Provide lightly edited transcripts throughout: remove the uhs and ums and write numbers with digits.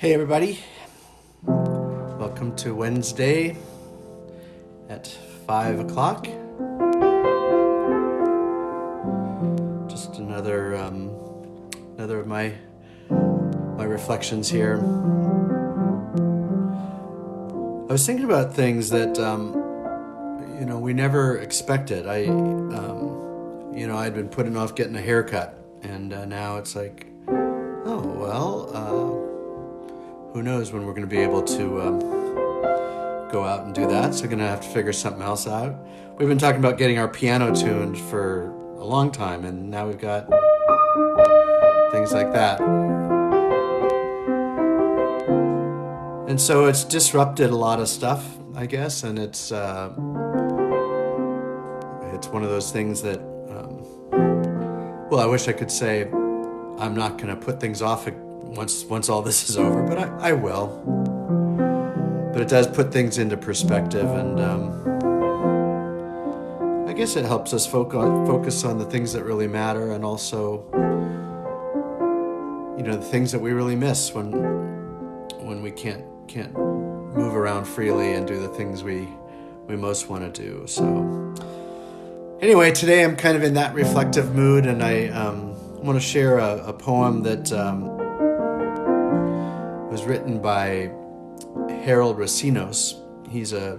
Hey everybody, welcome to Wednesday at 5 o'clock. Just another of my reflections here. I was thinking about things that we never expected. I'd been putting off getting a haircut, and now it's like, oh well. Who knows when we're going to be able to go out and do that. So we're going to have to figure something else out. We've been talking about getting our piano tuned for a long time, and now we've got things like that. And so it's disrupted a lot of stuff, I guess, and it's one of those things that, I wish I could say I'm not going to put things off once all this is over, but I will. But it does put things into perspective, and I guess it helps us focus on the things that really matter, and also, the things that we really miss when we can't move around freely and do the things we most want to do. So anyway, today I'm kind of in that reflective mood, and I want to share a poem that was written by Harold Racinos. He's a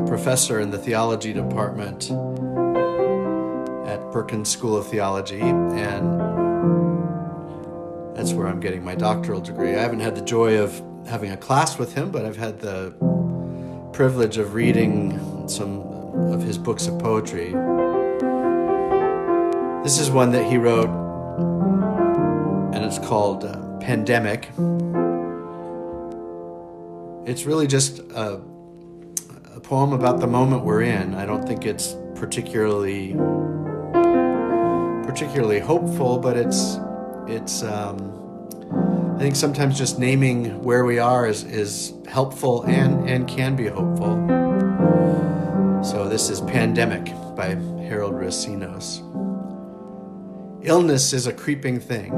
professor in the theology department at Perkins School of Theology, and that's where I'm getting my doctoral degree. I haven't had the joy of having a class with him, but I've had the privilege of reading some of his books of poetry. This is one that he wrote, and it's called Pandemic. It's really just a poem about the moment we're in. I don't think it's particularly hopeful, but it's I think sometimes just naming where we are is helpful and can be hopeful. So this is Pandemic by Harold Racinos. Illness is a creeping thing,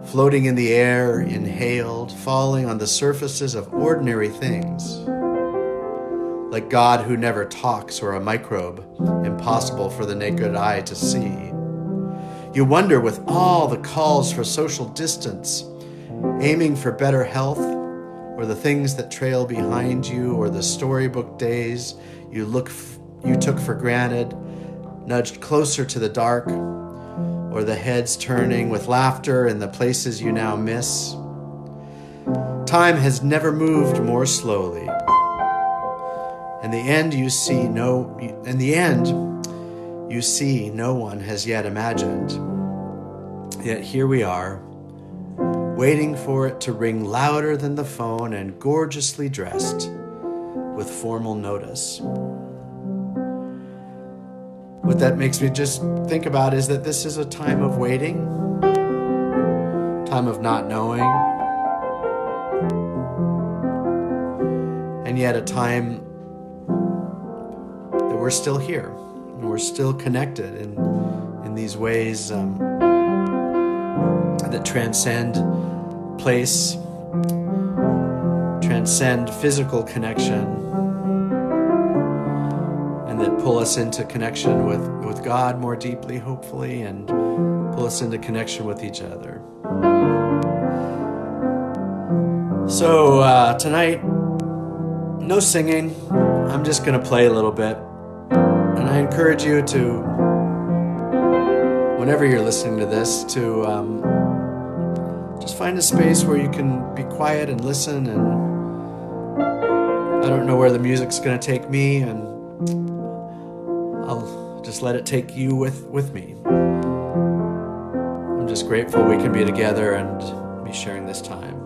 floating in the air, inhaled, falling on the surfaces of ordinary things. Like God who never talks, or a microbe, impossible for the naked eye to see. You wonder, with all the calls for social distance, aiming for better health, or the things that trail behind you, or the storybook days you took for granted, nudged closer to the dark, or the heads turning with laughter in the places you now miss. Time has never moved more slowly. In the end, you see no one has yet imagined. Yet here we are, waiting for it to ring louder than the phone and gorgeously dressed with formal notice. What that makes me just think about is that this is a time of waiting, time of not knowing, and yet a time that we're still here, and we're still connected in these ways that transcend place, transcend physical connection, that pull us into connection with God more deeply, hopefully, and pull us into connection with each other. So tonight, no singing. I'm just going to play a little bit. And I encourage you to, whenever you're listening to this, to just find a space where you can be quiet and listen. And I don't know where the music's going to take me, and I'll just let it take you with me. I'm just grateful we can be together and be sharing this time.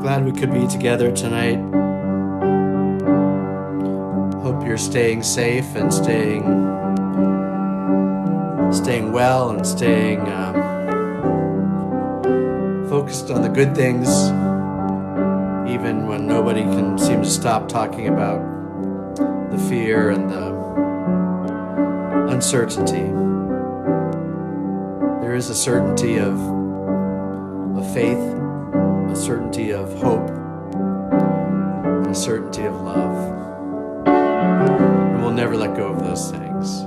glad we could be together tonight. Hope you're staying safe and staying well and staying focused on the good things, even when nobody can seem to stop talking about the fear and the uncertainty. There is a certainty of faith, a certainty of hope, and a certainty of love. And we'll never let go of those things.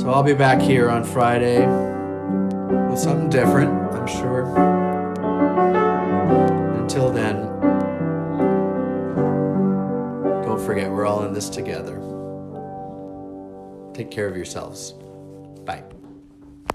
So I'll be back here on Friday with something different, I'm sure. Until then, don't forget, we're all in this together. Take care of yourselves. Bye.